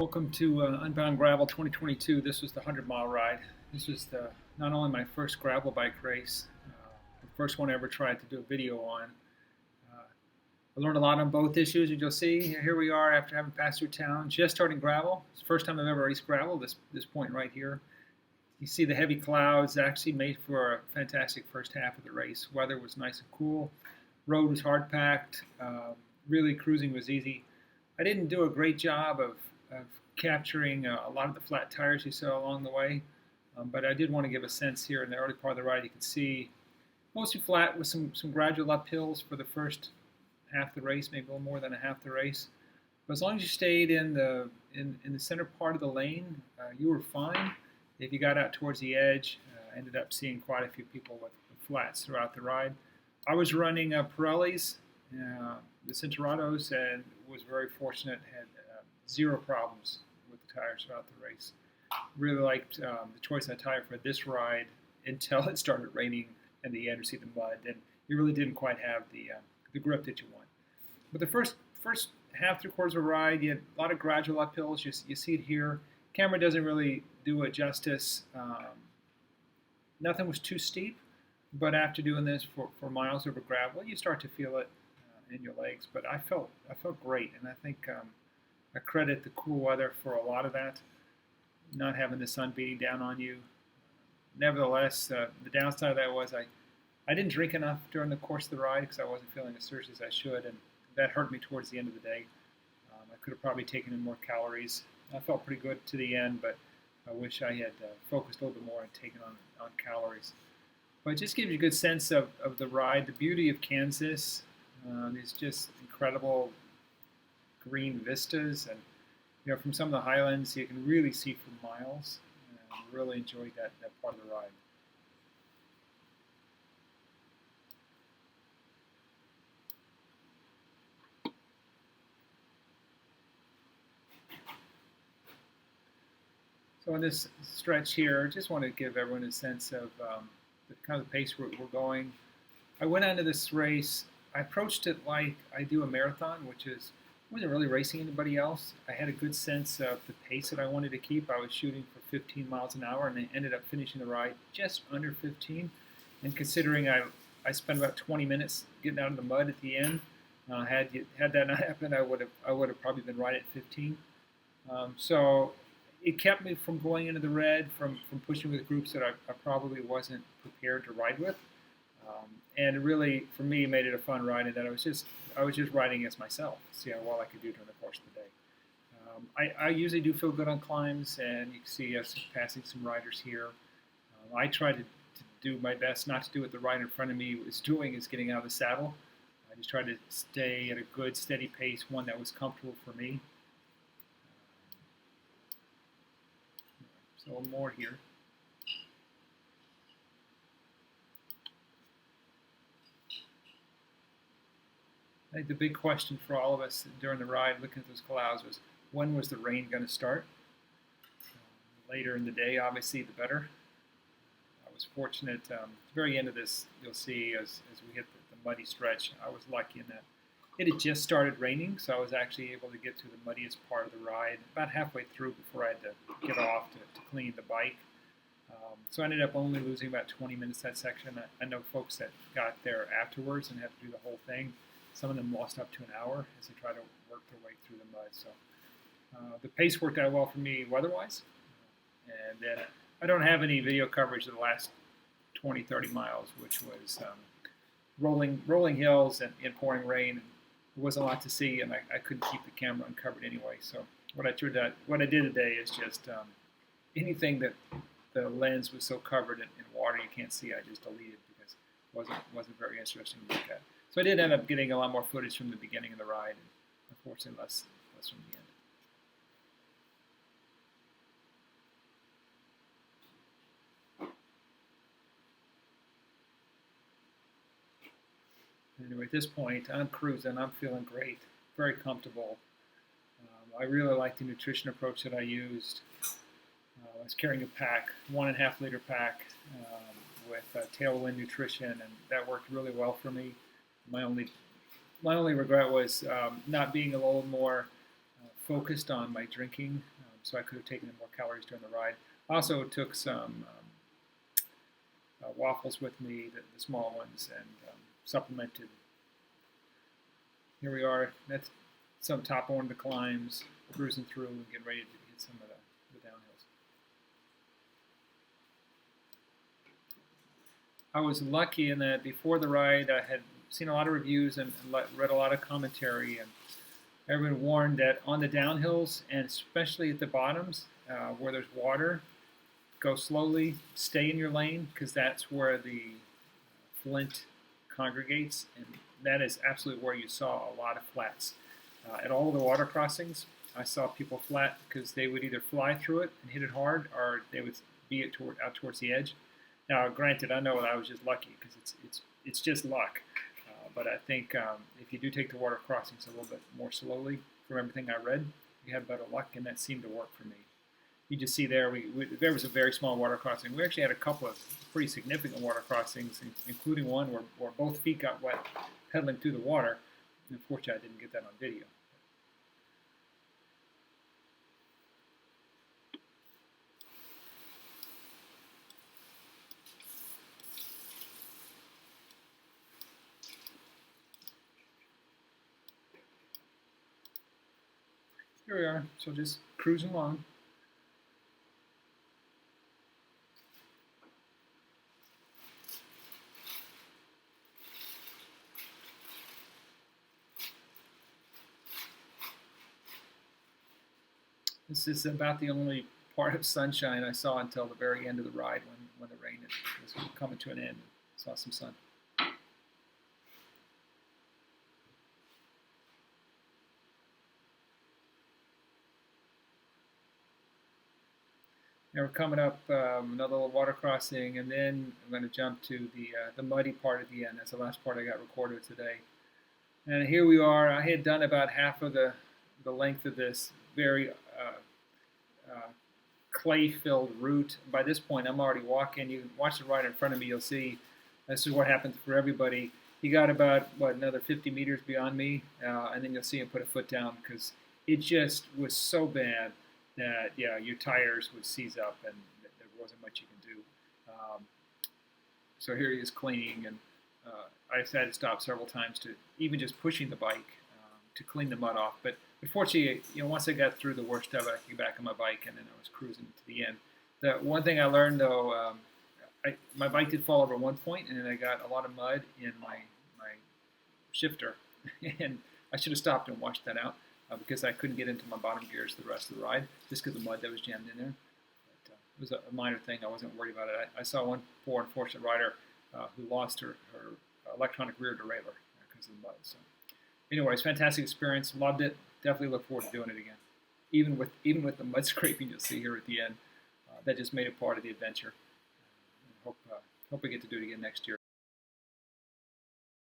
Welcome to Unbound Gravel 2022. This was the 100-mile ride. This was not only my first gravel bike race, the first one I ever tried to do a video on. I learned a lot on both issues, as you'll see. Here we are after having passed through town, just starting gravel. It's the first time I've ever raced gravel, this point right here. You see the heavy clouds actually made for a fantastic first half of the race. Weather was nice and cool. Road was hard packed. Really cruising was easy. I didn't do a great job of capturing a lot of the flat tires you saw along the way, but I did want to give a sense here in the early part of the ride. You can see mostly flat with some gradual uphills for the first half of the race, maybe a little more than a half the race. But as long as you stayed in the center part of the lane, you were fine. If you got out towards the edge, I ended up seeing quite a few people with flats throughout the ride. I was running Pirellis, the Cinturados, and was very fortunate, had zero problems with the tires throughout the race. Really liked the choice of tire for this ride until it started raining and the end to see the mud, and you really didn't quite have the grip that you want. But the first half, 3/4 of the ride, you had a lot of gradual uphills. You see it here. Camera doesn't really do it justice. Nothing was too steep, but after doing this for miles over gravel, you start to feel it in your legs. But I felt great, and I think I credit the cool weather for a lot of that, not having the sun beating down on you. Nevertheless, the downside of that was I didn't drink enough during the course of the ride because I wasn't feeling as surged as I should, and that hurt me towards the end of the day. I could have probably taken in more calories. I felt pretty good to the end, but I wish I had focused a little bit more and taken on calories. But it just gives you a good sense of the ride. The beauty of Kansas is just incredible green vistas, and from some of the highlands you can really see for miles. And really enjoyed that part of the ride. So in this stretch here, I just want to give everyone a sense of the kind of pace we're going. I went into this race, I approached it like I do a marathon, which is I wasn't really racing anybody else. I had a good sense of the pace that I wanted to keep. I was shooting for 15 miles an hour, and I ended up finishing the ride just under 15. And considering I spent about 20 minutes getting out of the mud at the end, had that not happened, I would have probably been right at 15. So it kept me from going into the red, from pushing with groups that I probably wasn't prepared to ride with. And it really, for me, made it a fun ride, and that I was just riding as myself, see how well I could do during the course of the day. I usually do feel good on climbs, and you can see us passing some riders here. I try to do my best not to do what the rider in front of me was doing, is getting out of the saddle. I just tried to stay at a good, steady pace, one that was comfortable for me. So more here. I think the big question for all of us during the ride, looking at those clouds, was when was the rain going to start? Later in the day, obviously, the better. I was fortunate. At the very end of this, you'll see as we hit the muddy stretch, I was lucky in that it had just started raining, so I was actually able to get to the muddiest part of the ride about halfway through before I had to get off to clean the bike. So I ended up only losing about 20 minutes that section. I know folks that got there afterwards and had to do the whole thing. Some of them lost up to an hour as they try to work their way through the mud. So the pace worked out well for me weather-wise. And then I don't have any video coverage of the last 20, 30 miles, which was rolling hills and pouring rain. There wasn't a lot to see, and I couldn't keep the camera uncovered anyway. So what I did today is just anything that the lens was so covered in water you can't see, I just deleted because it wasn't very interesting to look at. So I did end up getting a lot more footage from the beginning of the ride, and unfortunately less from the end. Anyway, at this point, I'm cruising. I'm feeling great, very comfortable. I really like the nutrition approach that I used. I was carrying a pack, 1.5 liter pack with Tailwind Nutrition, and that worked really well for me. My only regret was not being a little more focused on my drinking, so I could have taken in more calories during the ride. Also took some waffles with me, the small ones, and supplemented. Here we are. That's some top of one of the climbs, cruising through and getting ready to hit some of the downhills. I was lucky in that before the ride, I had seen a lot of reviews and read a lot of commentary, and everyone warned that on the downhills, and especially at the bottoms where there's water, go slowly, stay in your lane, because that's where the flint congregates, and that is absolutely where you saw a lot of flats. At all of the water crossings, I saw people flat because they would either fly through it and hit it hard, or they would be out towards the edge. Now, granted, I know I was just lucky because it's just luck. But I think if you do take the water crossings a little bit more slowly, from everything I read, you have better luck, and that seemed to work for me. You just see there, there was a very small water crossing. We actually had a couple of pretty significant water crossings, including one where both feet got wet pedaling through the water. Unfortunately, I didn't get that on video. Here we are, so just cruising along. This is about the only part of sunshine I saw until the very end of the ride when the rain was coming to an end. Saw some sun. Now we're coming up another little water crossing, and then I'm going to jump to the muddy part at the end. That's the last part I got recorded today. And here we are. I had done about half of the length of this very clay-filled route. By this point, I'm already walking. You can watch the ride in front of me. You'll see this is what happens for everybody. He got about, another 50 meters beyond me, and then you'll see him put a foot down because it just was so bad that, yeah, your tires would seize up and there wasn't much you can do. So here he is cleaning, and I had to stop several times to even just pushing the bike to clean the mud off. But unfortunately, once I got through the worst of it, I could get back on my bike, and then I was cruising to the end. The one thing I learned, though, my bike did fall over at one point, and then I got a lot of mud in my shifter, and I should have stopped and washed that out because I couldn't get into my bottom gears the rest of the ride just because of the mud that was jammed in there. But, it was a minor thing. I wasn't worried about it. I saw one poor unfortunate rider who lost her electronic rear derailleur because of the mud. So, anyways, fantastic experience. Loved it. Definitely look forward to doing it again. Even with the mud scraping you'll see here at the end, that just made it part of the adventure. Hope we get to do it again next year.